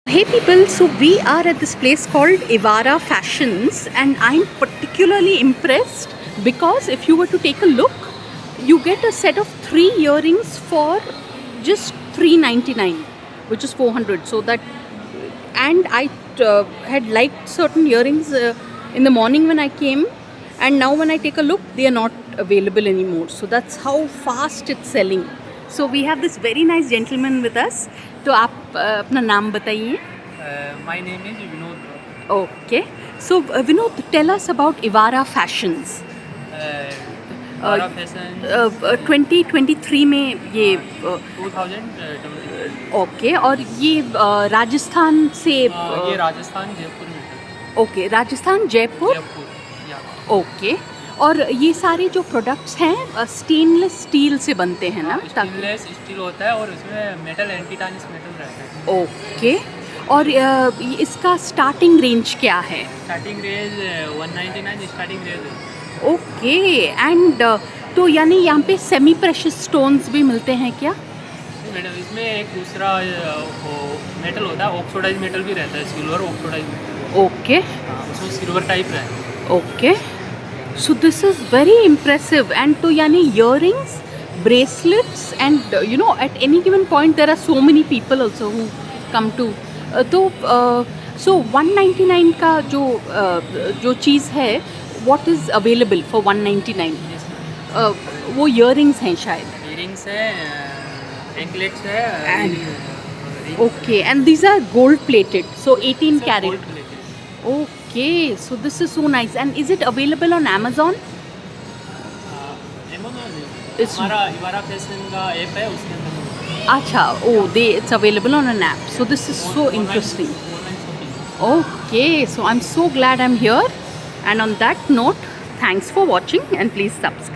Hey people, so we are at this place called Ivara Fashions, and I'm particularly impressed because if you were to take a look, you get a set of 3 earrings for just 399, which is 400. So that, and I had liked certain earrings in the morning when I came, and now when I take a look, they are not available anymore. So that's how fast it's selling. So we have this very nice gentleman with us. तो आप अपना नाम बताइए. My name is Vinod. Okay. So Vinod, tell us about Ivara Fashions. Ivara Fashion 2023 में ये 2020. Okay. और ये राजस्थान से ये राजस्थान जयपुर में है. ओके, राजस्थान जयपुर. जयपुर या ओके. और ये सारे जो प्रोडक्ट्स हैं स्टेनलेस स्टील से बनते हैं ना? स्टेनलेस स्टील होता है और उसमें मेटल एंटी टार्निश मेटल रहता है. ओके. और इसका स्टार्टिंग रेंज क्या है? स्टार्टिंग रेंज 199 स्टार्टिंग रेंज है. ओके. एंड तो यानी यहाँ पे सेमी प्रेशियस स्टोन्स भी मिलते हैं क्या? मैडम इसमें एक दूसरा मेटल होता है, ऑक्सीडाइज मेटल भी रहता है, सिल्वर ऑक्सीडाइज मेटल. ओके. उसमें सिल्वर टाइप रहता है. Okay. So this is very impressive. And to yani earrings, bracelets, and at any given point there are so many people also who come to. So 199 का जो चीज़ है, what is available for 199? वो earrings हैं शायद. Earrings है, anklets है. Okay, and these are gold plated, so 18 Gold carat. plated. Okay, so this is so nice. And is it available on Amazon? It's- हमारा इवारा fashion का app है, उसके अंदर Acha, it's available on an app. So this is so interesting. Online shopping. Okay, so I'm so glad I'm here. And on that note, thanks for watching and please subscribe.